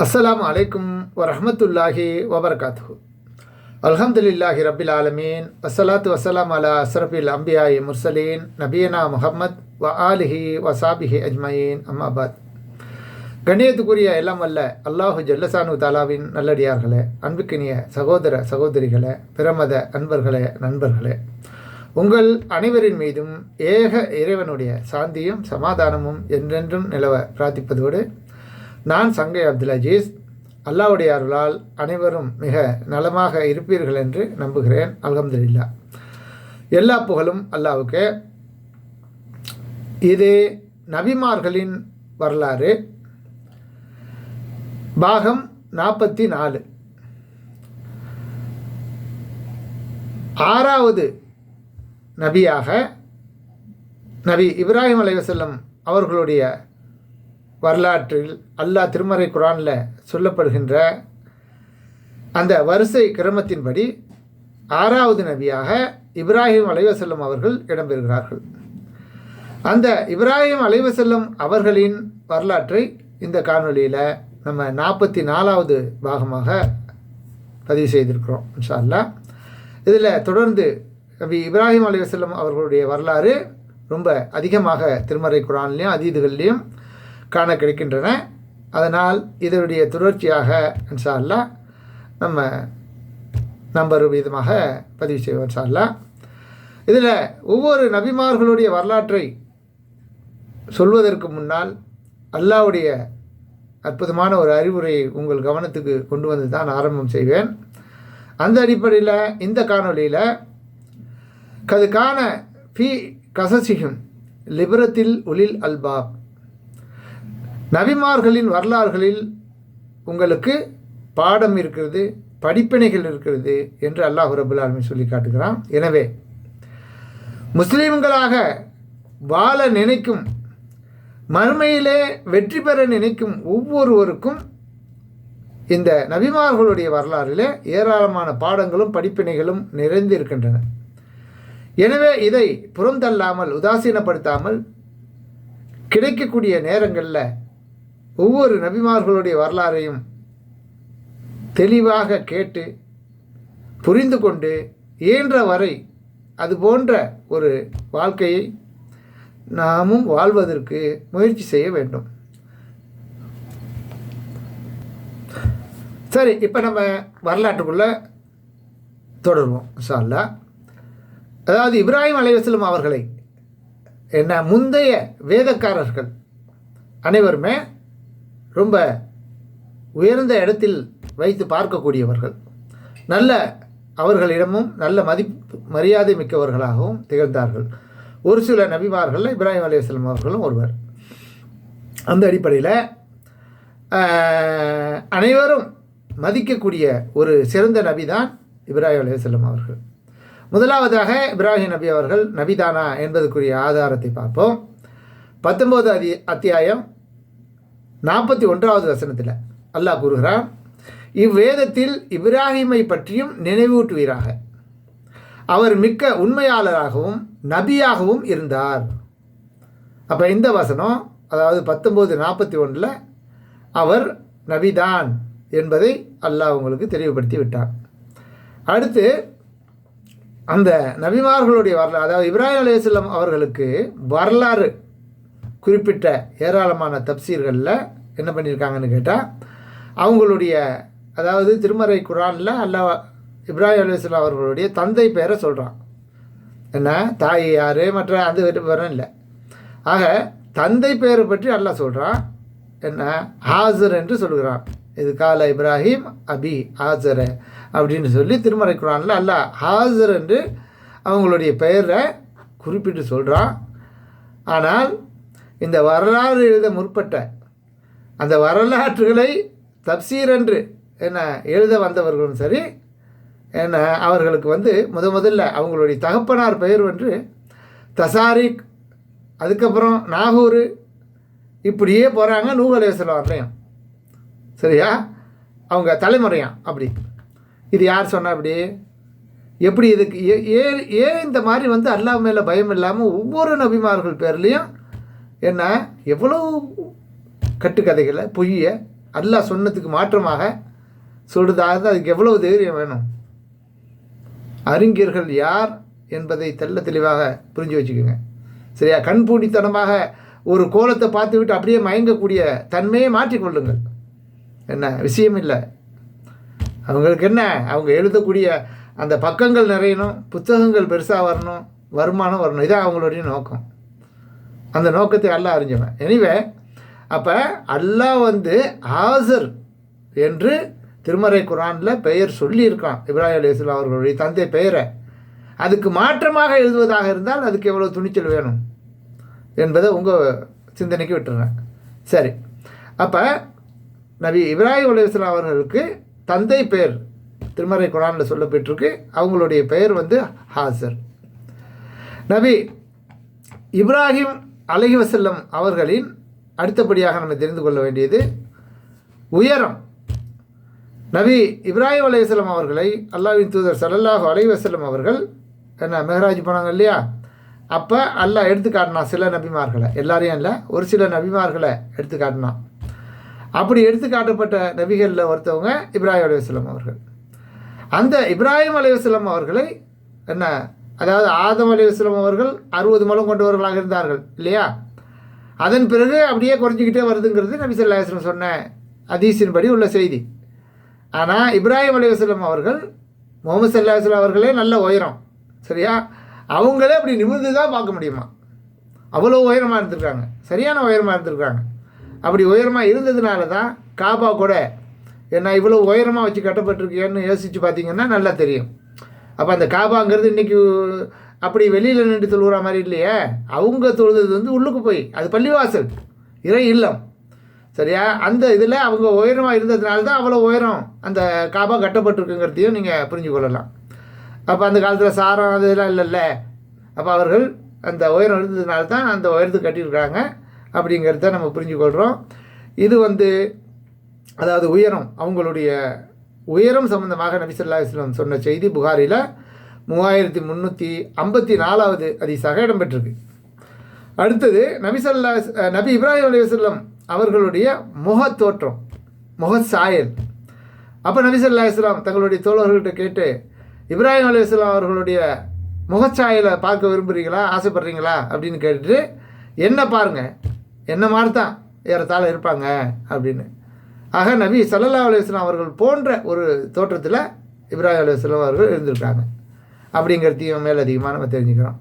அஸ்ஸலாமு அலைக்கும் வரஹ்மத்துல்லாஹி வபரகாத்துஹு. அல்ஹம்துலில்லாஹி ரப்பில் ஆலமீன். வஸ்ஸலாத்து வஸ்ஸலாம் அலா அஸ்ரஃபில் அம்பியாயி முர்சலீன் நபியனா முஹம்மத் வ ஆலிஹி வசாபிஹி அஜ்மயீன். அம்மாபாத். கண்ணியத்துக்குரிய எல்லாம் வல்ல அல்லாஹு ஜல்லசானு தாலாவின் நல்லடியார்களே, அன்புக்கினிய சகோதர சகோதரிகளே, பிரமத அன்பர்களே, நண்பர்களே, உங்கள் அனைவரின் மீதும் ஏக இறைவனுடைய சாந்தியும் சமாதானமும் என்றென்றும் நிலவ பிரார்த்திப்பதோடு, நான் சங்கை அப்துல் அஜீஸ். அல்லாஹ்வுடைய அருளால் அனைவரும் மிக நலமாக இருப்பீர்கள் என்று நம்புகிறேன். அல்ஹம்துலில்லாஹ். எல்லா புகழும் அல்லாஹ்வுக்கே. இது நபிமார்களின் வரலாறு, பாகம் 44. 6வது நபியாக நபி இப்ராஹிம் அலைஹிஸ்ஸலாம் அவர்களுடைய வரலாற்றில் அல்லாஹ் திருமறை குர்ஆனில் சொல்லப்படுகின்ற அந்த வரிசை கிரமத்தின்படி 6வது நபியாக இப்ராஹிம் அலைஹிஸ்ஸலாம் அவர்கள் இடம்பெறுகிறார்கள். அந்த இப்ராஹிம் அலைஹிஸ்ஸலாம் அவர்களின் வரலாற்றை இந்த காணொலியில் நம்ம 44வது பாகமாக பதிவு செய்திருக்கிறோம் இன்ஷா அல்லாஹ். இதில் தொடர்ந்து நபி இப்ராஹிம் அலைஹிஸ்ஸலாம் அவர்களுடைய வரலாறு ரொம்ப அதிகமாக திருமறை குர்ஆன்லேயும் அதீதுகள்லேயும் காண கிடைக்கின்றன. அதனால் இதனுடைய தொடர்ச்சியாக இன்ஷா அல்லாஹ் நம்ம நம்பர் விதமாக பதிவு செய்வோம் இன்ஷா அல்லாஹ். இதில் ஒவ்வொரு நபிமார்களுடைய வரலாற்றை சொல்வதற்கு முன்னால் அல்லாஹ்வுடைய அற்புதமான ஒரு அறிவுரையை உங்கள் கவனத்துக்கு கொண்டு வந்து தான் ஆரம்பம் செய்வேன். அந்த அடிப்படையில் இந்த காணொலியில் கதுக்கான ஃபி கசசிஹும் லிபரத்தில் உலில் அல்பாப், நபிமார்களின் வரலாறுகளில் உங்களுக்கு பாடம் இருக்கிறது, படிப்பினைகள் இருக்கிறது என்று அல்லாஹ் ரப்பல் ஆலமீன் சொல்லி காட்டுகிறான். எனவே முஸ்லீம்களாக வாழ நினைக்கும், மறுமையிலே வெற்றி பெற நினைக்கும் ஒவ்வொருவருக்கும் இந்த நபிமார்களுடைய வரலாறிலே ஏராளமான பாடங்களும் படிப்பினைகளும் நிறைந்து இருக்கின்றன. எனவே இதை புறந்தள்ளாமல், உதாசீனப்படுத்தாமல், கிடைக்கக்கூடிய நேரங்களில் ஒவ்வொரு நபிமார்களுடைய வரலாறையும் தெளிவாக கேட்டு புரிந்து கொண்டு இயன்ற வரை அது போன்ற ஒரு வாழ்க்கையை நாமும் வாழ்வதற்கு முயற்சி செய்ய வேண்டும். சரி, இப்போ நம்ம வரலாற்றுக்குள்ளே தொடருவோம் இன்ஷா அல்லாஹ். அதாவது இப்ராஹிம் அலைஹிஸ்ஸலாம் அவர்களை முந்தைய வேதக்காரர்கள் அனைவருமே ரொம்ப உயர்ந்த இடத்தில் வைத்து பார்க்கக்கூடியவர்கள், நல்ல அவர்களிடமும் நல்ல மரியாதை மிக்கவர்களாகவும் திகழ்ந்தார்கள். ஒரு சில நபிமார்களில் இப்ராஹிம் அலைஹிஸ்ஸலாம் அவர்களும் ஒருவர். அந்த அடிப்படையில் அனைவரும் மதிக்கக்கூடிய ஒரு சிறந்த நபி தான் இப்ராஹிம் அலைஹிஸ்ஸலாம் அவர்கள். முதலாவதாக இப்ராஹிம் நபி அவர்கள் நபிதானா என்பதற்குரிய ஆதாரத்தை பார்ப்போம். 19வது அத்தியாயம் 41வது வசனத்தில் அல்லாஹ் கூறுகிறான், இவ்வேதத்தில் இப்ராஹிமை பற்றியும் நினைவூட்டுவீராக, அவர் மிக்க உண்மையாளராகவும் நபியாகவும் இருந்தார். அப்போ இந்த வசனம், அதாவது 19:41 அவர் நபிதான் என்பதை அல்லாஹ் உங்களுக்கு தெளிவுபடுத்தி விட்டார். அடுத்து அந்த நபிமார்களுடைய வரலாறு, அதாவது இப்ராஹிம் அலைஹிஸ்ஸலாம் அவர்களுக்கு வரலாறு குறிப்பிட்ட ஏராளமான தப்சீர்களில் என்ன பண்ணியிருக்காங்கன்னு கேட்டால், அவங்களுடைய, அதாவது திருமறை குர்ஆனில் அல்லாஹ் இப்ராஹிம் அலைஹிஸ்ஸலாம் அவர்களுடைய தந்தை பேரை சொல்கிறான். என்ன, தாய் யார், மற்ற அந்த பேரும் இல்லை. ஆக தந்தை பேரை பற்றி அல்லாஹ் சொல்கிறான். என்ன, ஹாசர் என்று சொல்கிறான். இது கால இப்ராஹிம் அபி ஹாசர அப்படின்னு சொல்லி திருமறை குர்ஆனில் அல்லாஹ் ஹாசர் என்று அவங்களுடைய பெயரை குறிப்பிட்டு சொல்கிறான். ஆனால் இந்த வரலாறு எழுத முற்பட்ட அந்த வரலாற்றுகளை தப்சீர் என்று எழுத வந்தவர்களும் சரி, அவர்களுக்கு முதல்ல அவங்களுடைய தகப்பனார் பெயர் தசாரிக், அதுக்கப்புறம் நாகூர், இப்படியே போகிறாங்க. நூஹ் அலைஹிஸ்ஸலாம் வரலையும் சரியா, அவங்க தலைமுறையாம். அப்படி இது யார் சொன்னால் அப்படி எப்படி? இதுக்கு ஏன் இந்த மாதிரி அல்லாஹ் மேலே பயம் இல்லாமல் ஒவ்வொரு நபிமார்கள் பேர்லேயும் எவ்வளோ கட்டுக்கதைகளை பொய்யை அல்லாஹ் சொன்னதுக்கு மாற்றமாக சொல்கிறதாக அதுக்கு எவ்வளவு தைரியம் வேணும்? அறிஞர்கள் யார் என்பதை தெள்ள தெளிவாக புரிஞ்சு வச்சுக்கோங்க. சரியா? கண்பூடித்தனமாக ஒரு கோலத்தை பார்த்து விட்டு அப்படியே மயங்கக்கூடிய தன்மையை மாற்றிக்கொள்ளுங்கள். என்ன விஷயம் இல்லை. அவங்களுக்கு என்ன, அவங்க எழுதக்கூடிய அந்த பக்கங்கள் நிறையணும், புத்தகங்கள் பெருசாக வரணும், வருமானம் வரணும், இதான் அவங்களுடைய நோக்கம். அந்த நோக்கத்தை அல்லாஹ் அறிஞ்சவன். எனிவே அப்போ அல்லாஹ் ஹாசர் என்று திருமறை குரானில் பெயர் சொல்லியிருக்கான். இப்ராஹிம் அலைஹிஸ்ஸலாம் அவர்களுடைய தந்தை பெயரை அதுக்கு மாற்றமாக எழுதுவதாக இருந்தால் அதுக்கு எவ்வளோ துணிச்சல் வேணும் என்பதை உங்கள் சிந்தனைக்கு விட்டுறேன். சரி, அப்போ நபி இப்ராஹிம் அலைஹிஸ்ஸலாம் அவர்களுக்கு தந்தை பெயர் திருமறை குரானில் சொல்லப்பட்டிருக்கு. அவங்களுடைய பெயர் ஹாசர். நபி இப்ராஹிம் அலைஹிவஸல்லம் அவர்களின் அடுத்தபடியாக நம்ம தெரிந்து கொள்ள வேண்டியது உயரம். நபி இப்ராஹிம் அலைஹிஸ்ஸலாம் அவர்களை அல்லாஹ்வின் தூதர் ஸல்லல்லாஹு அலைஹி வஸல்லம் அவர்கள் மெஹராஜ் போனாங்க இல்லையா? அப்போ அல்லாஹ் எடுத்து காட்டினான் சில நபிமார்களை, எல்லாரையும் இல்லை, ஒரு சில நபிமார்களை எடுத்து காட்டினான். அப்படி எடுத்து காட்டப்பட்ட நபிகளில் ஒருத்தவங்க இப்ராஹிம் அலைஹிஸ்ஸலாம் அவர்கள். அந்த இப்ராஹிம் அலைஹிஸ்ஸலாம் அவர்களை அதாவது ஆதம் அலைஹிஸ்ஸலாம் அவர்கள் 60 முழம் கொண்டவர்களாக இருந்தார்கள் இல்லையா? அதன் பிறகு அப்படியே குறைஞ்சிக்கிட்டே வருதுங்கிறது நபி ஸல்லல்லாஹு அலைஹி வஸல்லம் சொன்ன ஹதீஸின்படி உள்ள செய்தி. ஆனால் இப்ராஹிம் அலைஹிஸ்ஸலாம் அவர்கள் முஹம்மது ஸல்லல்லாஹு அலைஹி வஸல்லம் அவர்களே நல்ல உயரம். சரியா? அவங்களே அப்படி நிமிர்ந்து தான் பார்க்க முடியுமா, அவ்வளோ உயரமாக இருந்திருக்காங்க, சரியான உயரமாக இருந்திருக்காங்க. அப்படி உயரமாக இருந்ததுனால தான் காபா கூட என்ன இவ்வளோ உயரமாக வச்சு கட்டப்பட்டிருக்கேன்னு யோசித்து பார்த்தீங்கன்னா நல்லா தெரியும். அப்போ அந்த காபாங்கிறது இன்றைக்கி அப்படி வெளியில் நின்று தொழுகிற மாதிரி இல்லையே, அவங்க தொழுது உள்ளுக்கு போய் அது பள்ளிவாசல், இறை இல்லம். சரியா? அந்த இதில் அவங்க உயரமாக இருந்ததுனால தான் அவ்வளோ உயரம் அந்த காபா கட்டப்பட்டிருக்குங்கிறதையும் நீங்கள் புரிஞ்சு கொள்ளலாம். அப்போ அந்த காலத்தில் சாரம் அது இதெல்லாம் இல்லைல்ல, அப்போ அவர்கள் அந்த உயரம் இருந்ததுனால தான் அந்த உயரத்துக்கு கட்டியிருக்காங்க அப்படிங்கிறத நம்ம புரிஞ்சுக்கொள்கிறோம். இது அதாவது உயரம், அவங்களுடைய உயரம் சம்பந்தமாக நபி ஸல்லல்லாஹு அலைஹி வஸல்லம் சொன்ன செய்தி புகாரில் 3354வது ஹதீஸாக இடம்பெற்றிருக்கு. அடுத்தது நபி இப்ராஹிம் அலைஹிஸ்ஸலாம் அவர்களுடைய முகத்தோற்றம், முகச்சாயல். அப்போ நபி ஸல்லல்லாஹு அலைஹி வஸல்லம் தங்களுடைய தோழர்கள்ட்ட கேட்டு, இப்ராஹிம் அலைஹிஸ்ஸலாம் அவர்களுடைய முகச்சாயலை பார்க்க விரும்புகிறீங்களா, ஆசைப்படுறீங்களா அப்படின்னு கேட்டுட்டு, என்ன பாருங்கள், என்ன மாதிரி தான் ஏறத்தாழ இருப்பாங்க அப்படின்னு. ஆக நபி ஸல்லல்லாஹு அலைஹி வஸல்லம் அவர்கள் போன்ற ஒரு தோற்றத்தில் இப்ராஹிம் அலைஹிஸ்ஸலாம் அவர்கள் இருந்திருக்காங்க அப்படிங்கிறதையும் மேலதிகமாக நம்ம தெரிஞ்சுக்கிறோம்.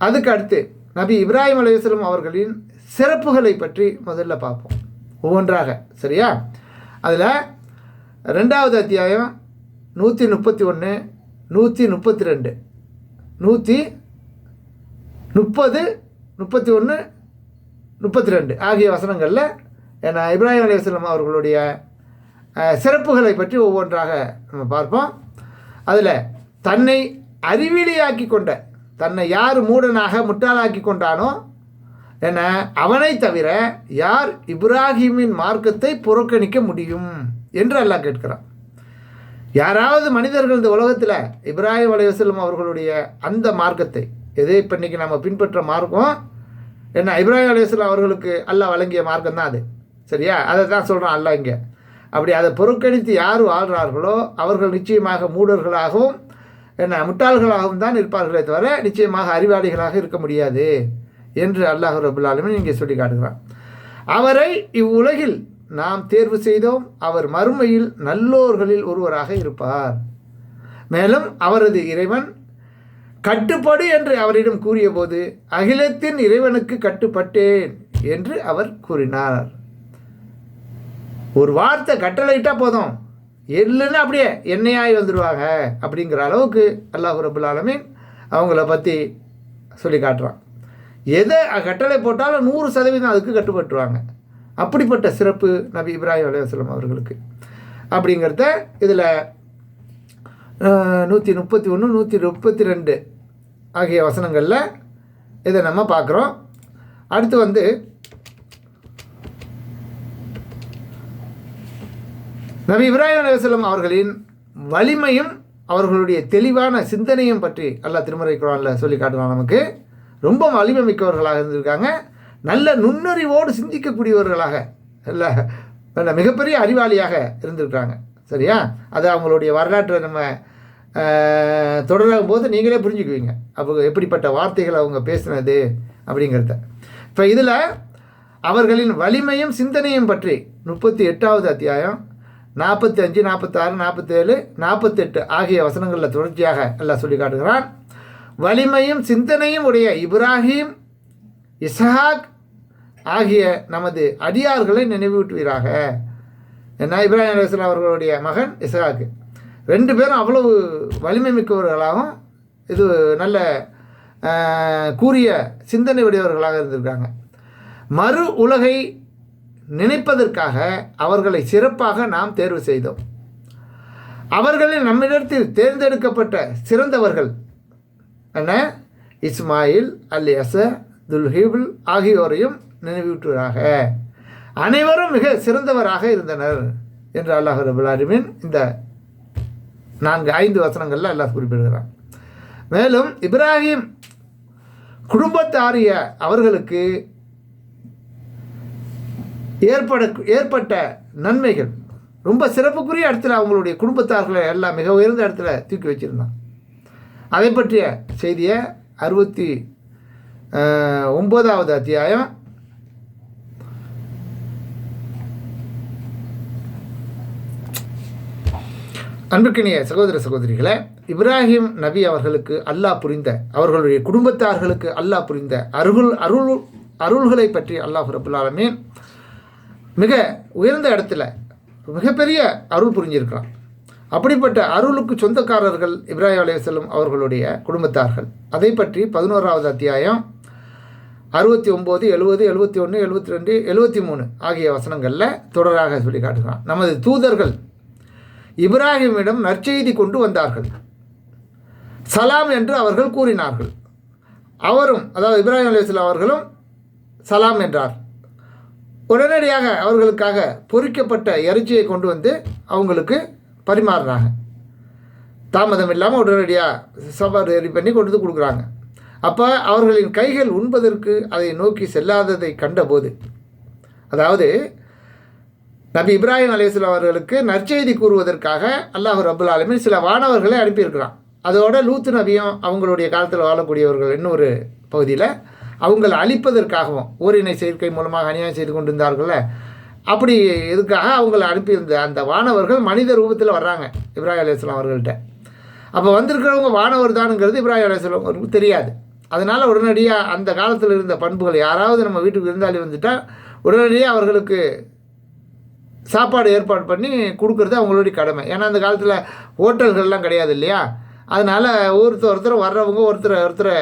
அதுக்கு அடுத்து நபி இப்ராஹிம் அலைஹிஸ்ஸலாம் அவர்களின் சிறப்புகளை பற்றி முதல்ல பார்ப்போம் ஒவ்வொன்றாக. சரியா? அதில் 2வது அத்தியாயம் 131, 132, 130, 31, 32 ஆகிய வசனங்களில் இப்ராஹிம் அலைஹிஸ்ஸலாம் அவர்களுடைய சிறப்புகளை பற்றி ஒவ்வொன்றாக நம்ம பார்ப்போம். அதில் தன்னை அறிவிலியாக்கி கொண்ட, தன்னை யார் மூடனாக முட்டாளாக்கி கொண்டானோ அவனை தவிர யார் இப்ராஹிமின் மார்க்கத்தை புறக்கணிக்க முடியும் என்று அல்லாஹ் கேட்கிறான். யாராவது மனிதர்கள் இந்த உலகத்தில் இப்ராஹிம் அலைஹிஸ்ஸலாம் அவர்களுடைய அந்த மார்க்கத்தை, எது இப்போ இன்றைக்கி நம்ம பின்பற்ற மார்க்கம் இப்ராஹிம் அலைஹிஸ்ஸலாம் அவர்களுக்கு அல்லாஹ் வழங்கிய மார்க்கம் தான் அது. சரியா? அதை தான் சொல்கிறான் அல்லாஹ் இங்கே. அப்படி அதை புறக்கணித்து யார் வாழ்கிறார்களோ அவர்கள் நிச்சயமாக மூடர்களாகவும் முட்டாள்களாகவும் தான் இருப்பார்களே தவிர நிச்சயமாக அறிவாளிகளாக இருக்க முடியாது என்று அல்லாஹ் ரப்பல் ஆலமீன் இங்கே சொல்லி காட்டுகிறான். அவரை இவ்வுலகில் நாம் தேர்வு செய்தோம், அவர் மறுமையில் நல்லோர்களில் ஒருவராக இருப்பார். மேலும் அவரது இறைவன் கட்டுப்படு என்று அவரிடம் கூறிய போது அகிலத்தின் இறைவனுக்கு கட்டுப்பட்டேன் என்று அவர் கூறினார். ஒரு வார்த்தை கட்டளையிட்டால் போதும், இல்லைன்னா அப்படியே எண்ணெயாகி வந்துடுவாங்க அப்படிங்கிற அளவுக்கு அல்லாஹ் ரப்பல் ஆலமீன் அவங்கள பற்றி சொல்லி காட்டுறான். எதை கட்டளை போட்டாலும் 100% அதுக்கு கட்டுப்பட்டுருவாங்க. அப்படிப்பட்ட சிறப்பு நபி இப்ராஹிம் அலைஹிஸ்ஸலாம் அவர்களுக்கு அப்படிங்கிறத இதில் 131, 132 ஆகிய வசனங்களில் இதை நம்ம பார்க்குறோம். அடுத்து நபி இப்ராஹிம் அலைஹிஸ்ஸலாம் அவர்களின் வலிமையும் அவர்களுடைய தெளிவான சிந்தனையும் பற்றி அல்லாஹ் திருமறை குர்ஆனில் சொல்லி காட்டுவான். நமக்கு ரொம்ப வலிமை மிக்கவர்களாக இருந்திருக்காங்க, நல்ல நுண்ணறிவோடு சிந்திக்கக்கூடியவர்களாக, இல்லை மிகப்பெரிய அறிவாளியாக இருந்திருக்கிறாங்க. சரியா? அது அவங்களுடைய வரலாற்றை நம்ம தொடரும் போது நீங்களே புரிஞ்சுக்குவீங்க அவங்க எப்படிப்பட்ட வார்த்தைகள் அவங்க பேசினது அப்படிங்கிறத. இப்போ இதில் அவர்களின் வலிமையும் சிந்தனையும் பற்றி 38வது அத்தியாயம் 45, 46, 47, 48 ஆகிய வசனங்களில் தொடர்ச்சியாக எல்லாம் சொல்லி காட்டுகிறான். வலிமையும் சிந்தனையும் உடைய இப்ராஹிம், இஸ்ஹாக் ஆகிய நமது அடியார்களை நினைவூட்டுவீராக. ஏன்னா இப்ராஹிம் அலைஹிஸ்ஸலாம் அவர்களுடைய மகன் இஸ்ஹாக்கு 2 பேரும் அவ்வளவு வலிமை மிக்கவர்களாகவும் இது நல்ல கூறிய சிந்தனை உடையவர்களாக இருந்திருக்காங்க. மறு உலகை நினைப்பதற்காக அவர்களை சிறப்பாக நாம் தேர்வு செய்தோம். அவர்களில் நம்மிடத்தில் தேர்ந்தெடுக்கப்பட்ட சிறந்தவர்கள் என்ன இஸ்மாயில், அல்யஸ, துல்ஹிபுல் ஆகியோரையும் நினைவூட்டுவதாக. அனைவரும் மிக சிறந்தவராக இருந்தனர் என்று அல்லாஹ் ரப்பல் ஆலமீன் இந்த 4-5 வசனங்களில் அல்லாஹ் குறிப்பிடுகிறார். மேலும் இப்ராஹிம் குடும்பத்தாரிய அவர்களுக்கு ஏற்பட்ட நன்மைகள் ரொம்ப சிறப்புக்குரிய இடத்துல அவங்களுடைய குடும்பத்தார்களை எல்லாம் மிக உயர்ந்த இடத்துல தூக்கி வச்சுருந்தான். அதை பற்றிய செய்தியை 69வது அத்தியாயம் 'அன்புக்கினிய சகோதர சகோதரிகளே, இப்ராஹிம் நபி அவர்களுக்கு அல்லாஹ் புரிந்த, அவர்களுடைய குடும்பத்தார்களுக்கு அல்லாஹ் புரிந்த அருள்களை பற்றி அல்லாஹ் ரப்பல் ஆலமீன் மிக உயர்ந்த இடத்துல மிகப்பெரிய அருள் புரிஞ்சிருக்கிறான். அப்படிப்பட்ட அருளுக்கு சொந்தக்காரர்கள் இப்ராஹிம் அலைஹிஸ்ஸலாம் அவர்களுடைய குடும்பத்தார்கள். அதை பற்றி 11வது அத்தியாயம் 69, 70, 71, 72, 73 ஆகிய வசனங்களில் தொடராக சொல்லி காட்டுகிறான். நமது தூதர்கள் இப்ராஹிமிடம் நற்செய்தி கொண்டு வந்தார்கள். சலாம் என்று அவர்கள் கூறினார்கள். அவரும், அதாவது இப்ராஹிம் அலைஹிஸ்ஸலாம் அவர்களும் சலாம் என்றார். உடனடியாக அவர்களுக்காக பொரிக்கப்பட்ட இறைச்சியை கொண்டு வந்து அவங்களுக்கு பரிமாறுறாங்க. தாமதம் இல்லாமல் உடனடியாக சவார் ரெடி பண்ணி கொண்டு வந்து கொடுக்குறாங்க. அப்போ அவர்களின் கைகள் உண்பதற்கு அதை நோக்கி செல்லாததை கண்டபோது, அதாவது நபி இப்ராஹிம் அலைஹிஸ்ஸலாம் அவர்களுக்கு நற்செய்தி கூறுவதற்காக அல்லாஹ் ரப்பல் ஆலமீன் சில வானவர்களை அனுப்பியிருக்கிறான். அதோட லூத்து நபியும் அவங்களுடைய காலத்தில் வாழக்கூடியவர்கள் இன்னொரு பகுதியில் அவங்களை அழிப்பதற்காகவும் ஓரினை சேர்க்கை மூலமாக அநியாயம் செய்து கொண்டிருந்தார்கள்ல, அப்படி இதுக்காக அவங்களை அனுப்பியிருந்த அந்த வானவர்கள் மனித ரூபத்தில் வர்றாங்க இப்ராஹிம் அலைஹிஸ்ஸலாம் அவர்கள்ட்ட. அப்போ வந்திருக்கிறவங்க வானவர் தானுங்கிறது இப்ராஹிம் அலைஹிஸ்ஸலாம் அவர்களுக்கு தெரியாது. அதனால் உடனடியாக அந்த காலத்தில் இருந்த பண்புகள், யாராவது நம்ம வீட்டுக்கு விருந்தாளி வந்துட்டால் உடனடியாக அவர்களுக்கு சாப்பாடு ஏற்பாடு பண்ணி கொடுக்குறது அவங்களுடைய கடமை. ஏன்னா அந்த காலத்தில் ஹோட்டல்கள்லாம் கிடையாது இல்லையா? அதனால் ஒருத்தர் வர்றவங்க ஒருத்தரை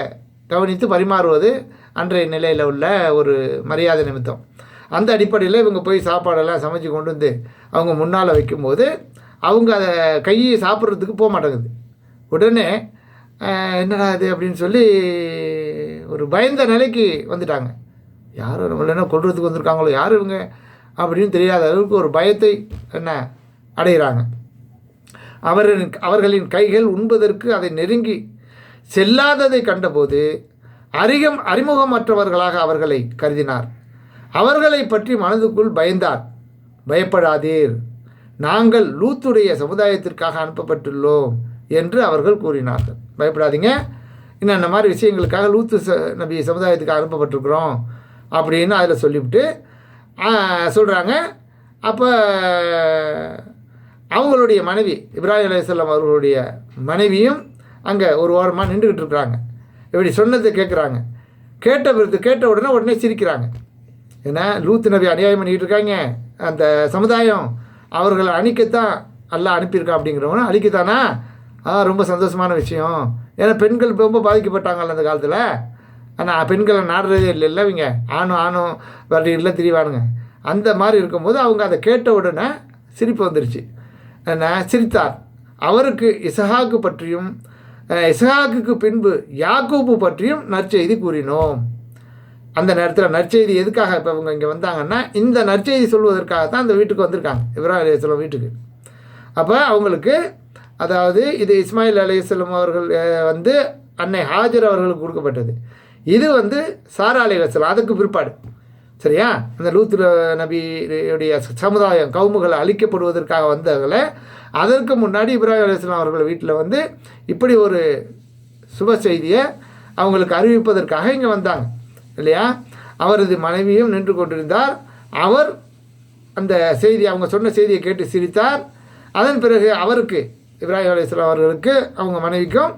கவனித்து பரிமாறுவது அன்றைய நிலையில் உள்ள ஒரு மரியாதை நிமித்தம். அந்த அடிப்படையில் இவங்க போய் சாப்பாடெல்லாம் சமைச்சு கொண்டு வந்து அவங்க முன்னால் வைக்கும்போது அவங்க அதை கையை சாப்பிட்றதுக்கு போக மாட்டேங்குது. உடனே என்னடா இது அப்படின்னு சொல்லி ஒரு பயந்த நிலைக்கு வந்துட்டாங்க. யாரும் நம்மள என்ன கொல்றதுக்கு வந்திருக்காங்களோ, யார் இவங்க அப்படின்னு தெரியாத அளவுக்கு ஒரு பயத்தை அடைகிறாங்க. அவர்களின் கைகள் உண்பதற்கு அதை நெருங்கி செல்லாததை கண்டபோது அறிமுகமற்றவர்களாக அவர்களை கருதினார். அவர்களை பற்றி மனதுக்குள் பயந்தார். பயப்படாதீர், நாங்கள் லூத்துடைய சமுதாயத்திற்காக அனுப்பப்பட்டுள்ளோம் என்று அவர்கள் கூறினார்கள். பயப்படாதீங்க, இன்னும் அந்த மாதிரி விஷயங்களுக்காக லூத்து நபி சமுதாயத்துக்காக அனுப்பப்பட்டிருக்கிறோம் அப்படின்னு அதில் சொல்லிவிட்டு சொல்கிறாங்க. அப்போ அவங்களுடைய மனைவி இப்ராஹிம் அலைஹிஸ்ஸலாம் அவர்களுடைய மனைவியும் அங்கே ஒரு ஓரமாக நின்றுக்கிட்டு இருக்கிறாங்க. இப்படி சொன்னதை கேட்குறாங்க. கேட்ட உடனே சிரிக்கிறாங்க. ஏன்னா லூத்து நபி அநியாயம் பண்ணிக்கிட்டு இருக்காங்க, அந்த சமுதாயம் அவர்களை அழிக்கத்தான் அல்லாஹ் அனுப்பியிருக்கான் அப்படிங்கிறவங்க அழிக்கத்தானா? ரொம்ப சந்தோஷமான விஷயம். ஏன்னா பெண்கள் ரொம்ப பாதிக்கப்பட்டாங்கல்ல அந்த காலத்தில். ஆனால் பெண்களை நாடுறதே இல்லை இவங்க, ஆணும் வர்றீங்கள திரிவானுங்க. அந்த மாதிரி இருக்கும்போது அவங்க அதை கேட்ட உடனே சிரிப்பு வந்துருச்சு. சிரித்தார். அவருக்கு இஸ்ஹாக்கு பற்றியும் இஸ்ஹாக்குக்கு பின்பு யாக்கூபு பற்றியும் நற்செய்தி கூறினோம். அந்த நேரத்தில் நற்செய்தி எதுக்காக இப்போ இவங்க இங்கே வந்தாங்கன்னா, இந்த நற்செய்தி சொல்வதற்காக தான் அந்த வீட்டுக்கு வந்திருக்காங்க, இப்ராஹிம் அலைஹிஸ்ஸலாம் வீட்டுக்கு. அப்போ அவங்களுக்கு, அதாவது இது இஸ்மாயில் அலைஹிஸ்ஸலாம் அவர்கள் வந்து அன்னை ஹாஜர் அவர்களுக்கு கொடுக்கப்பட்டது. இது வந்து சாரா அலைஹிஸ்ஸலாம் அதுக்கு பிற்பாடு. சரியா? அந்த லூத் நபியுடைய சமுதாயம் கவுமுகள் அழிக்கப்படுவதற்காக வந்தாங்கள, அதற்கு முன்னாடி இப்ராஹிம் அலைஹிஸ்ஸலாம் அவர்கள் வீட்டில் வந்து இப்படி ஒரு சுப செய்தியை அவங்களுக்கு அறிவிப்பதற்காக இங்கே வந்தாங்க இல்லையா? அவரது மனைவியும் நின்று கொண்டிருந்தார். அவர் அந்த செய்தி, அவங்க சொன்ன செய்தியை கேட்டு சிரித்தார். அதன் பிறகு அவருக்கு, இப்ராஹிம் அலைஹிஸ்ஸலாம் அவர்களுக்கு, அவங்க மனைவிக்கும்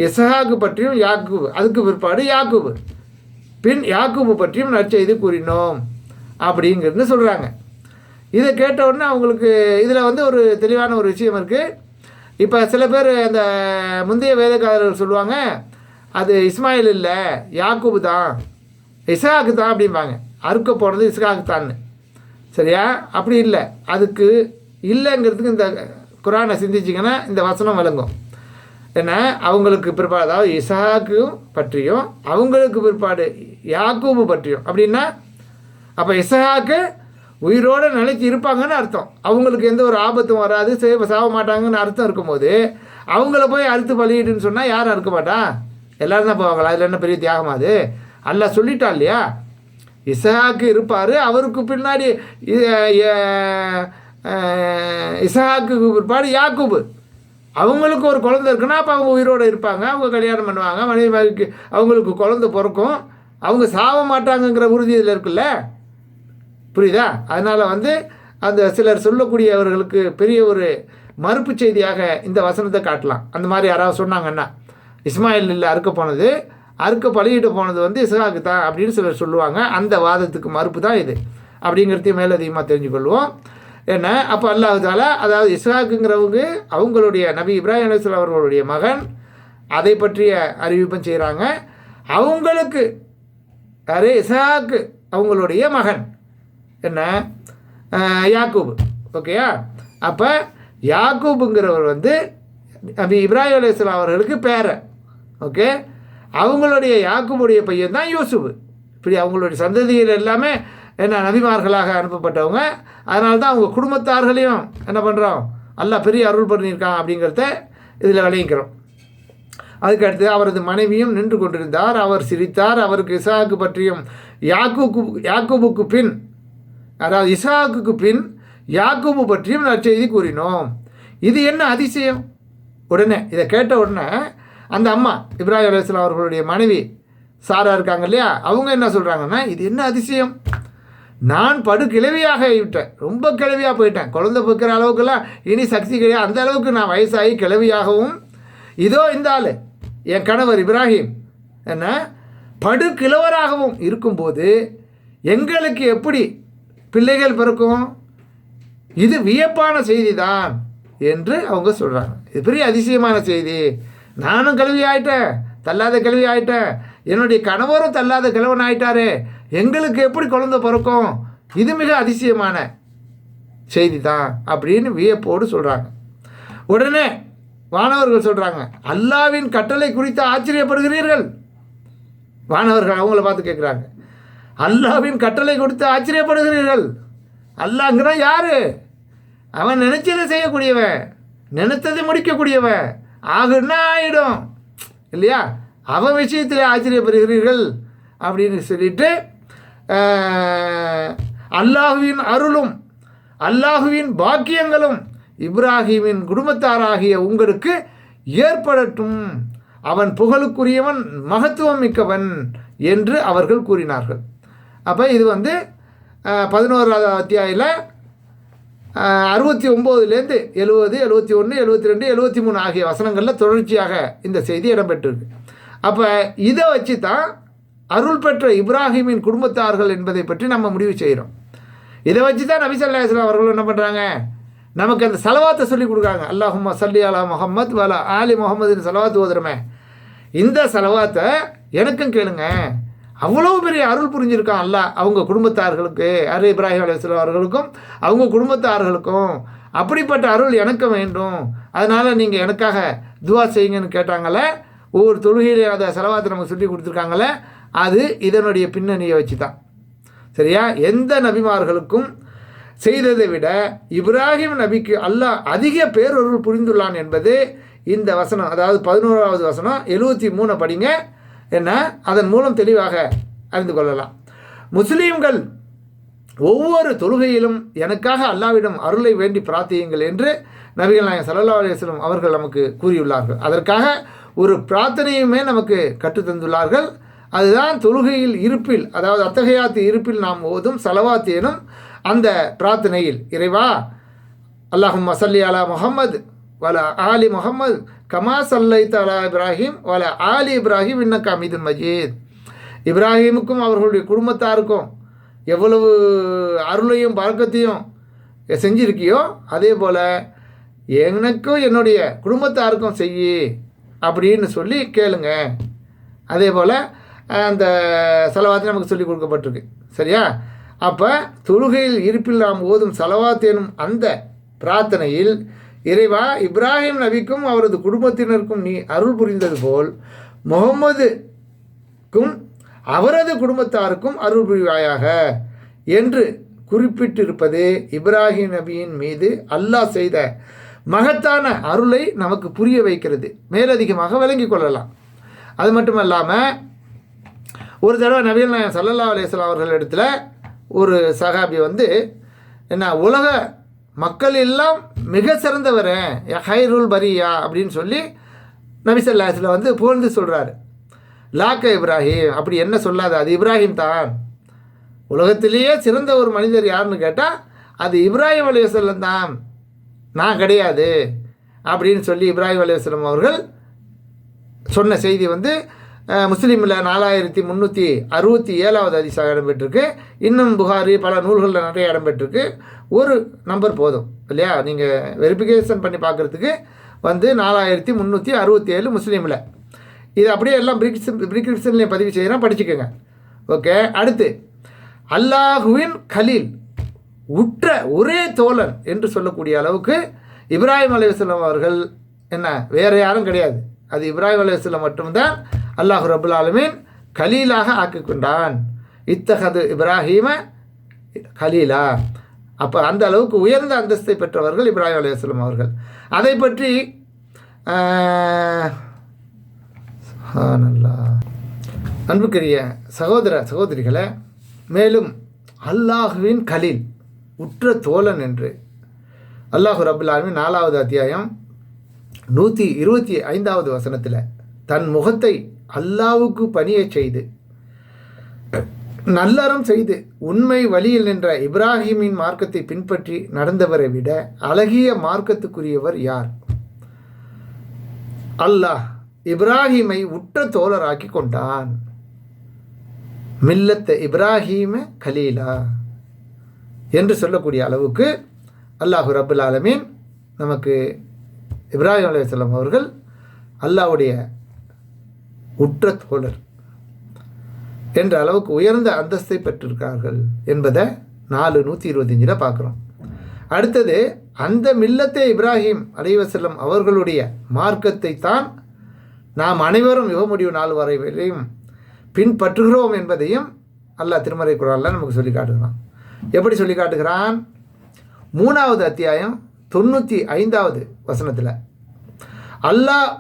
இஸ்ஹாக்கு பற்றியும் யாக்கூப், அதுக்கு பிற்பாடு யாக்கூப், பின் யாக்கூபு பற்றியும் நற்செய்தி கூறினோம் அப்படிங்கிறது சொல்கிறாங்க. இதை கேட்ட உடனே அவங்களுக்கு இதில் வந்து ஒரு தெளிவான ஒரு விஷயம் இருக்குது. இப்போ சில பேர் அந்த முந்தைய வேதக்காரர்கள் சொல்லுவாங்க, அது இஸ்மாயில் இல்லை, யாக்கூபு தான், இஸ்ஹாக்கு தான் அப்படிம்பாங்க. அறுக்க போனது இஸ்ஹாக்கு தான். சரியா? அப்படி இல்லை. அதுக்கு இல்லைங்கிறதுக்கு இந்த குரானை சிந்திச்சிங்கன்னா இந்த வசனம் விளங்கும். ஏன்னா அவங்களுக்கு பிற்பாடு, அதாவது இஸ்ஹாக்கு பற்றியும் அவங்களுக்கு பிற்பாடு யாக்கூபு பற்றியும் அப்படின்னா, அப்போ இஸ்ஹாக்கு உயிரோடு நிலைச்சி இருப்பாங்கன்னு அர்த்தம். அவங்களுக்கு எந்த ஒரு ஆபத்தும் வராது, சாக மாட்டாங்கன்னு அர்த்தம் இருக்கும்போது அவங்கள போய் அறுத்து பலியிடுன்னு சொன்னால் யாரும் அறுக்க மாட்டா? எல்லோரும் தான் போவாங்களா? அதில் என்ன பெரிய தியாகமா? அது அல்லாஹ் சொல்லிட்டா இல்லையா? இஸ்ஹாக்கு இருப்பார், அவருக்கு பின்னாடி இஸ்ஹாக்கு பிற்பாடு யாக்கூபு, அவங்களுக்கு ஒரு குழந்தை இருக்குன்னா அப்போ அவங்க உயிரோடு இருப்பாங்க, அவங்க கல்யாணம் பண்ணுவாங்க, மனைவிக்கு அவங்களுக்கு குழந்தை பிறக்கும், அவங்க சாக மாட்டாங்கங்கிற உறுதி இதில் இருக்குல்ல, புரியுதா? அதனால் வந்து அந்த சிலர் சொல்லக்கூடியவர்களுக்கு பெரிய ஒரு மறுப்பு செய்தியாக இந்த வசனத்தை காட்டலாம். அந்த மாதிரி யாராவது சொன்னாங்கன்னா, இஸ்மாயில் இல்லை அறுக்க போனது, அறுக்க பலியிட்டு போனது வந்து இஸ்ஹாக்கு தான் அப்படின்னு சிலர் சொல்லுவாங்க. அந்த வாதத்துக்கு மறுப்பு தான் இது அப்படிங்கிறதையும் மேலே அதிகமாக தெரிஞ்சுக்கொள்வோம். ஏன்னா அப்போ அல்லாஹ் தஆலா, அதாவது இஸ்ஹாக்குங்கிறவங்க அவங்களுடைய நபி இப்ராஹிம் அலைஹிஸ்ஸலாம் அவர்களுடைய மகன், அதை பற்றிய அறிவிப்பும் செய்கிறாங்க. அவங்களுக்கு யார்? இஸ்ஹாக்கு அவங்களுடைய மகன் என்ன? யாக்கூப். ஓகேயா? அப்போ யாக்கூபுங்கிறவர் வந்து நபி இப்ராஹிம் அலைஹிஸ்ஸலாம் அவர்களுக்கு பேரன். ஓகே, அவங்களுடைய யாக்கூபுடைய பையன் தான் யூசுப். இப்படி அவங்களுடைய சந்ததிகள் எல்லாமே என்ன நபிமார்களாக அனுப்பப்பட்டவங்க. அதனால தான் அவங்க குடும்பத்தார்களையும் என்ன பண்ணுறோம், அல்லாஹ் பெரிய அருள் பண்ணியிருக்கான் அப்படிங்கிறத இதில் விளங்கிக்கிறோம். அதுக்கடுத்து அவரது மனைவியும் நின்று கொண்டிருந்தார், அவர் சிரித்தார். அவருக்கு இஸ்ஹாக்கு பற்றியும் யாக்கூபுக்கு பின், அதாவது இஸ்ஹாக்குக்கு பின் யாக்கூபு பற்றியும் நற்செய்தி கூறினோம். இது என்ன அதிசயம்? உடனே இதை கேட்ட உடனே அந்த அம்மா இப்ராஹிம் அலைஹிஸ்ஸலாம் அவர்களுடைய மனைவி சாரா இருக்காங்க இல்லையா, அவங்க என்ன சொல்கிறாங்கன்னா, இது என்ன அதிசயம், நான் படு கிழவியாக ஆகிவிட்டேன், ரொம்ப கிழவியாக போயிட்டேன், குழந்தை பிறக்கிற அளவுக்குலாம் இனி சக்தி கிடையாது, அந்த அளவுக்கு நான் வயசாகி கிழவியாகவும், இதோ இந்த ஆள் என் கணவர் இப்ராஹிம் என்ன படு கிழவராகவும் இருக்கும்போது எங்களுக்கு எப்படி பிள்ளைகள் பிறக்கும்? இது வியப்பான செய்தி தான் என்று அவங்க சொல்கிறாங்க. இது பெரிய அதிசயமான செய்தி. நானும் கிழவி ஆகிட்டேன், தள்ளாத கிழவி ஆகிட்டேன், என்னுடைய கணவரும் தள்ளாத கிழவன் ஆகிட்டாரு, எங்களுக்கு எப்படி குழந்தை பிறக்கும்? இது மிக அதிசயமான செய்தி தான் அப்படின்னு வியப்போடு சொல்கிறாங்க. உடனே வானவர்கள் சொல்கிறாங்க, அல்லாவின் கட்டளை குறித்து ஆச்சரியப்படுகிறீர்கள். வானவர்கள் அவங்கள பார்த்து கேட்குறாங்க, அல்லாவின் கட்டளை குறித்து ஆச்சரியப்படுகிறீர்கள்? அல்லாங்கிறான் யார்? அவன் நினைச்சதை செய்யக்கூடியவன், நினைத்ததை முடிக்கக்கூடியவன், ஆகுன்னா ஆகிடும் இல்லையா? அவன் விஷயத்தில் ஆச்சரியப்படுகிறீர்கள் அப்படின்னு சொல்லிட்டு, அல்லாஹுவின் அருளும் அல்லாஹுவின் பாக்கியங்களும் இப்ராஹிமின் குடும்பத்தாராகிய உங்களுக்கு ஏற்படட்டும், அவன் புகழுக்குரியவன், மகத்துவம் மிக்கவன் என்று அவர்கள் கூறினார்கள். அப்போ இது வந்து 11வது அத்தியாயில் 69லேருந்து 70, 71, 72, 73 ஆகிய வசனங்களில் தொடர்ச்சியாக இந்த செய்தி இடம்பெற்றிருக்கு. அப்போ இதை வச்சு தான் அருள் பெற்ற இப்ராஹிமின் குடும்பத்தார்கள் என்பதை பற்றி நம்ம முடிவு செய்கிறோம். இதை வச்சு தான் நபி ஸல்லல்லாஹு அலைஹி வஸல்லம் அவர்கள் என்ன பண்ணுறாங்க, நமக்கு அந்த சலவாத்தை சொல்லி கொடுக்குறாங்க. அல்லாஹும்ம ஸல்லி அலா முஹம்மத் வ அலா ஆலி முஹம்மதின் சலவாத்து ஓதுறமே, இந்த சலவாத்தை எனக்கும் கேளுங்க. அவ்வளோ பெரிய அருள் புரிஞ்சிருக்கான் அல்லாஹ் அவங்க குடும்பத்தார்களுக்கு, இப்ராஹிம் அலைஹிஸ்ஸலாம் அவர்களுக்கும் அவங்க குடும்பத்தார்களுக்கும். அப்படிப்பட்ட அருள் எனக்கு வேண்டும், அதனால் நீங்கள் எனக்காக துவா செய்யுங்கன்னு கேட்டாங்களே. ஒவ்வொரு தொழுகையிலே அதை செலவாத்தை நமக்கு சொல்லி கொடுத்துருக்காங்களே, அது இதனுடைய பின்னணியை வச்சு தான். சரியா? எந்த நபிமார்களுக்கும் செய்ததை விட இப்ராஹிம் நபிக்கு அல்லாஹ் அதிக பேரருள் புரிந்துள்ளான் என்பது இந்த வசனம், அதாவது 11வது வசனம் 73 படிங்க, என்ன அதன் மூலம் தெளிவாக அறிந்து கொள்ளலாம். முஸ்லீம்கள் ஒவ்வொரு தொழுகையிலும் எனக்காக அல்லாஹ்விடம் அருளை வேண்டி பிரார்த்தியுங்கள் என்று நபிகள் நாயகம் ஸல்லல்லாஹு அலைஹி வஸல்லம் அவர்கள் நமக்கு கூறியுள்ளார்கள். அதற்காக ஒரு பிரார்த்தனையுமே நமக்கு கற்றுத்தந்துள்ளார்கள். அதுதான் தொழுகையில் இருப்பில், அதாவது அத்தகையாத்து இருப்பில் நாம் ஓதும் ஸலவாத் எனும் அந்த பிரார்த்தனையில், இறைவா அல்லாஹும்ம ஸல்லி அலா முஹம்மது வல ஆலி முஹம்மது கமா ஸல்லைத அலா இப்ராஹிம் வல ஆலி இப்ராஹிம் இன்னக ஹமீதும் மஜீத். இப்ராஹிமுக்கும் அவர்களுடைய குடும்பத்தாருக்கும் எவ்வளவு அருளையும் பரக்கத்தையும் செஞ்சிருக்கியோ அதே போல் எனக்கும் என்னுடைய குடும்பத்தாருக்கும் செய்யி அப்படின்னு சொல்லி கேளுங்க. அதே போல் அந்த ஸலவாத் நமக்கு சொல்லி கொடுக்கப்பட்டிருக்கு. சரியா? அப்போ தொழுகையில் இருப்பில் நாம் ஓதும் ஸலவாத் எனும் அந்த பிரார்த்தனையில், இறைவா இப்ராஹிம் நபிக்கும் அவரது குடும்பத்தினருக்கும் நீ அருள் புரிந்தது போல் முகம்மதுக்கும் அவரது குடும்பத்தாருக்கும் அருள் புரிவாயாக என்று குறிப்பிட்டிருப்பது இப்ராஹிம் நபியின் மீது அல்லாஹ் செய்த மகத்தான அருளை நமக்கு புரிய வைக்கிறது, மேலதிகமாக விளங்கி கொள்ளலாம். அது மட்டும் இல்லாமல் ஒரு தடவை நபிகள் நாயகம் ஸல்லல்லாஹு அலைஹி வஸல்லம் அவர்கள் இடத்துல ஒரு சஹாபி என்ன, உலக மக்கள் எல்லாம் மிக சிறந்தவர் ஹைருல் பரியா அப்படின்னு சொல்லி நபி ஸல்லல்லாஹு அலைஹி வஸல்லம் புகழ்ந்து சொல்கிறாரு. லாக்க இப்ராஹிம், அப்படி என்ன சொல்லாது, அது இப்ராஹிம் தான். உலகத்திலேயே சிறந்த ஒரு மனிதர் யாருன்னு கேட்டால் அது இப்ராஹிம் அலைஹிஸ்ஸலாம் தான், நான் கிடையாது அப்படின்னு சொல்லி இப்ராஹிம் அலைஹிஸ்ஸலாம் அவர்கள் சொன்ன செய்தி முஸ்லீமில் 4367வது ஹதீஸாக இடம்பெற்றிருக்கு. இன்னும் புகாரி பல நூல்களில் நிறைய இடம்பெற்றிருக்கு. ஒரு நம்பர் போதும் இல்லையா, நீங்கள் வெரிஃபிகேஷன் பண்ணி பார்க்குறதுக்கு 4367 முஸ்லீமில். இது அப்படியே எல்லாம் பிரிஸ்கிரிப்ஷன்லேயும் பதிவு செய்கிறேன், படிச்சுக்கோங்க. ஓகே. அடுத்து அல்லாஹுவின் கலீல், உற்ற ஒரே தோழன் என்று சொல்லக்கூடிய அளவுக்கு இப்ராஹிம் அலைஹிஸ்ஸலாம் அவர்கள் வேறு யாரும் கிடையாது, அது இப்ராஹிம் அலைஹிஸ்ஸலாம் மட்டும்தான் அல்லாஹ் ரப்புல் ஆலமீன் கலீலாக ஆக்கி கொண்டான். இத்தஹது இப்ராஹீம கலீலா. அப்போ அந்த அளவுக்கு உயர்ந்த அந்தஸ்தை பெற்றவர்கள் இப்ராஹிம் அலைஹிஸ்ஸலாம் அவர்கள். அதை பற்றி அன்புக்குரிய சகோதர சகோதரிகளை, மேலும் அல்லாஹுவின் கலீல், உற்ற தோழன் என்று அல்லாஹ் ரப்புல் ஆலமீன் 4வது அத்தியாயம் 125வது வசனத்தில் தன் முகத்தை அல்லாஹ்வுக்கு பணியச் செய்து நல்லறம் செய்து உண்மை வழியில் நின்ற இப்ராஹிமின் மார்க்கத்தை பின்பற்றி நடந்தவரை விட அழகிய மார்க்கத்துக்குரியவர் யார்? அல்லாஹ் இப்ராஹிமை உற்ற தோழராக்கி கொண்டான். மில்லத்த இப்ராஹீம கலீலா என்று சொல்லக்கூடிய அளவுக்கு அல்லாஹு ரப்புல் ஆலமீன் நமக்கு இப்ராஹிம் அலைஹிஸ்ஸலாம் அவர்கள் அல்லாஹ்வுடைய உற்ற தோழர் என்ற அளவுக்கு உயர்ந்த அந்தஸ்தை பெற்றிருக்கார்கள் என்பதை 4:125 பார்க்குறோம். அடுத்தது, அந்த மில்லத்தை இப்ராஹிம் அலைஹிஸ்ஸலாம் அவர்களுடைய மார்க்கத்தை தான் நாம் அனைவரும் யுக முடிவு நாள் வரையிலையும் பின்பற்றுகிறோம் என்பதையும் அல்லாஹ் திருமறை குர்ஆனில் நமக்கு சொல்லி காட்டுகிறான். எப்படி சொல்லி காட்டுகிறான்? 3வது அத்தியாயம் 95வது வசனத்தில் அல்லாஹ்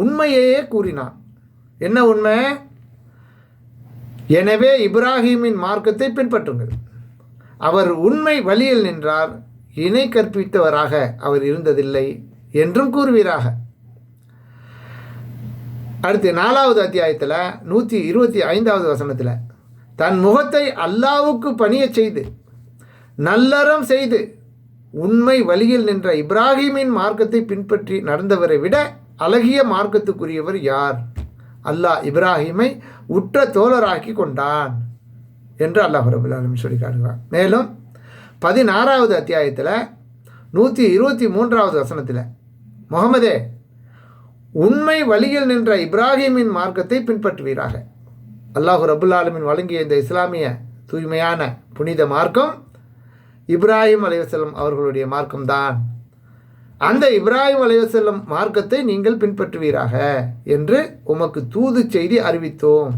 உண்மையையே கூறினான். என்ன உண்மை? எனவே இப்ராஹிமின் மார்க்கத்தை பின்பற்றுங்கள், அவர் உண்மை வழியில் நின்றார், இணை கற்பித்தவராக அவர் இருந்ததில்லை என்றும் கூறுவீராக. அடுத்து 4வது அத்தியாயத்தில் 125வது வசனத்தில் தன் முகத்தை அல்லாஹ்வுக்கு பணியச் செய்து நல்லறம் செய்து உண்மை வழியில் நின்ற இப்ராஹிமின் மார்க்கத்தை பின்பற்றி நடந்தவரை விட அழகிய மார்க்கத்துக்குரியவர் யார்? அல்லாஹ் இப்ராஹிமை உற்ற தோழராக்கி கொண்டான் என்று அல்லாஹ் ரப்புல் ஆலமீன் சொல்லி காட்டுகிறான். மேலும் 16வது அத்தியாயத்தில் 123வது வசனத்தில் முகமதே, உண்மை வழியில் நின்ற இப்ராஹிமின் மார்க்கத்தை பின்பற்றுவீராக. அல்லாஹ் ரப்புல் ஆலமீன் வழங்கிய இந்த இஸ்லாமிய தூய்மையான புனித மார்க்கம் இப்ராஹிம் அலைஹிஸ்ஸலாம் அவர்களுடைய மார்க்கம்தான். அந்த இப்ராஹிம் அலைஹிஸ்ஸலாம் மார்க்கத்தை நீங்கள் பின்பற்றுவீராக என்று உமக்கு தூது செய்தி அறிவித்தோம்.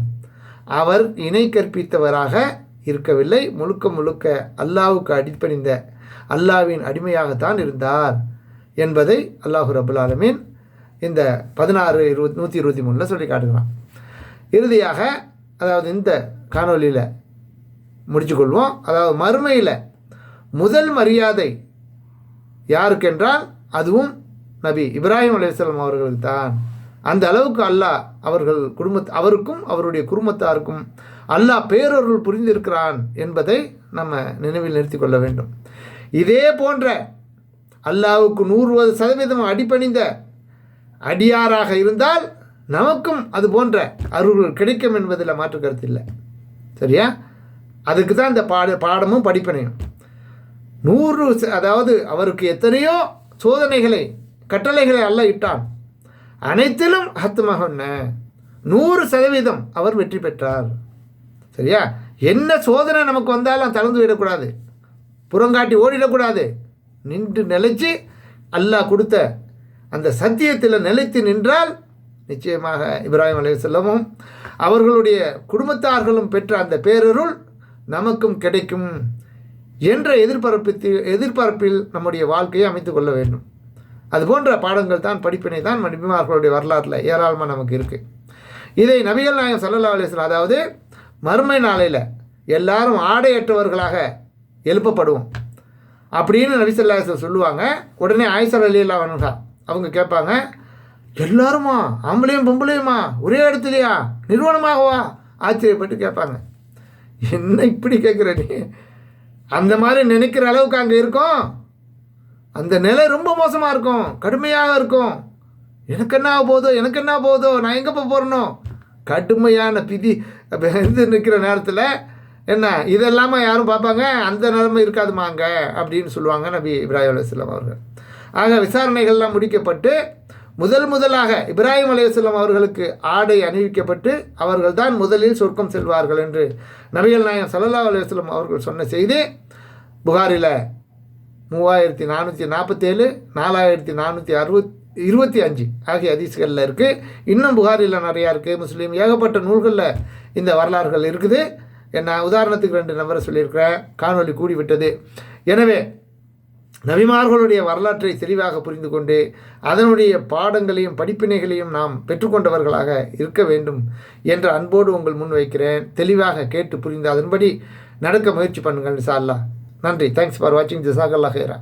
அவர் இணை கற்பித்தவராக இருக்கவில்லை, முழுக்க முழுக்க அல்லாஹ்வுக்கு அடிப்பணிந்த அல்லாஹ்வின் அடிமையாகத்தான் இருந்தார் என்பதை அல்லாஹ் ரப்புல் ஆலமீன் இந்த 16:123 சொல்லி காட்டுகிறான். இறுதியாக, அதாவது இந்த காணொலியில் முடிச்சுக்கொள்வோம். அதாவது மறுமையில் முதல் மரியாதை யாருக்கென்றால் அதுவும் நபி இப்ராஹிம் அலைஹிஸ்ஸலாம் அவர்களுக்கு தான். அந்த அளவுக்கு அல்லாஹ் அவருக்கும் அவருடைய குடும்பத்தாருக்கும் அல்லாஹ் பேரருள் புரிந்திருக்கிறான் என்பதை நம்ம நினைவில் நிறுத்தி கொள்ள வேண்டும். இதே போன்ற அல்லாஹ்வுக்கு 100% அடிபணிந்த அடியாராக இருந்தால் நமக்கும் அது போன்ற அருள்கள் கிடைக்கும் என்பதில் மாற்று கருத்து இல்லை. சரியா? அதுக்கு தான் இந்த பாடமும் படிப்பினையும். 100 அதாவது அவருக்கு எத்தனையோ சோதனைகளை கட்டளைகளை அல்லாஹ் இட்டான். அனைத்திலும் ஹத்துமகன்ன 100% அவர் வெற்றி பெற்றார். சரியா? என்ன சோதனை நமக்கு வந்தாலும் தளர்ந்து விடக்கூடாது, புறங்காட்டி ஓடிடக்கூடாது. நின்று நிலைச்சு அல்லாஹ் கொடுத்த அந்த சத்தியத்தில் நிலைத்து நின்றால் நிச்சயமாக இப்ராஹிம் அலைஹிஸ்ஸலாமும் அவர்களுடைய குடும்பத்தார்களும் பெற்ற அந்த பேரருள் நமக்கும் கிடைக்கும் என்ற எதிர்பார்ப்பில் நம்முடைய வாழ்க்கையை அமைத்து கொள்ள வேண்டும். அதுபோன்ற பாடங்கள் தான் படிப்பினை தான் நபிமார்களுடைய வரலாற்றில் ஏராளமாக நமக்கு இருக்குது. இதை நபிகள் நாயகம் ஸல்லல்லாஹு அலைஹி வஸல்லம் அதாவது மறுமை நாளையில் எல்லாரும் ஆடையற்றவர்களாக எழுப்பப்படுவோம் அப்படின்னு நபி ஸல்லல்லாஹு அலைஹி வஸல்லம் சொல்லுவாங்க. உடனே ஆயிஷா ரலியல்லாஹு அன்ஹா அவங்க கேட்பாங்க, எல்லாருமா ஆம்பளையும் பொம்பளையுமா ஒரே இடத்துலையா நிறுவனமாகவா? ஆச்சரியப்பட்டு கேட்பாங்க, என்ன இப்படி கேட்குற நீ? அந்த மாதிரி நினைக்கிற அளவுக்கு அங்கே இருக்கும். அந்த நிலை ரொம்ப மோசமாக இருக்கும், கடுமையாக இருக்கும். எனக்கு என்ன போதோ நான் எங்கே போகிறனோ கடுமையான பிதி இது நிற்கிற நேரத்தில் என்ன இதெல்லாமல் யாரும் பார்ப்பாங்க? அந்த நிலைமை இருக்காதுமாங்க அப்படின்னு சொல்லுவாங்க நபி இப்ராஹிம் அலைஹிஸ்ஸலாம் அவர்கள். ஆக விசாரணைகள்லாம் முடிக்கப்பட்டு முதலாக இப்ராஹிம் அலைஹிஸ்ஸலாம் அவர்களுக்கு ஆடை அணிவிக்கப்பட்டு அவர்கள் தான் முதலில் சொர்க்கம் செல்வார்கள் என்று நபிகள் நாயகம் ஸல்லல்லாஹு அலைஹி வஸல்லம் அவர்கள் சொன்ன செய்தி புகாரில் 3447, 4425 ஆகிய ஹதீஸ்களில் இருக்குது. இன்னும் புகாரில் நிறையா இருக்குது. முஸ்லீம் ஏகப்பட்ட நூல்களில் இந்த வரலாறுகள் இருக்குது. நான் உதாரணத்துக்கு 2 நம்பரை சொல்லியிருக்கிறேன். காணொலி கூடிவிட்டது. எனவே நபிமார்களுடைய வரலாற்றை தெளிவாக புரிந்து கொண்டு அதனுடைய பாடங்களையும் படிப்பினைகளையும் நாம் பெற்றுக்கொண்டவர்களாக இருக்க வேண்டும் என்ற அன்போடு உங்கள் முன் வைக்கிறேன். தெளிவாக கேட்டு புரிந்து அதன்படி நடக்க முயற்சி பண்ணுங்கள் இன்ஷா அல்லாஹ். நன்றி. தேங்க்ஸ் ஃபார் வாட்சிங். ஜஸாக்கல்லாஹ் ஹைரா.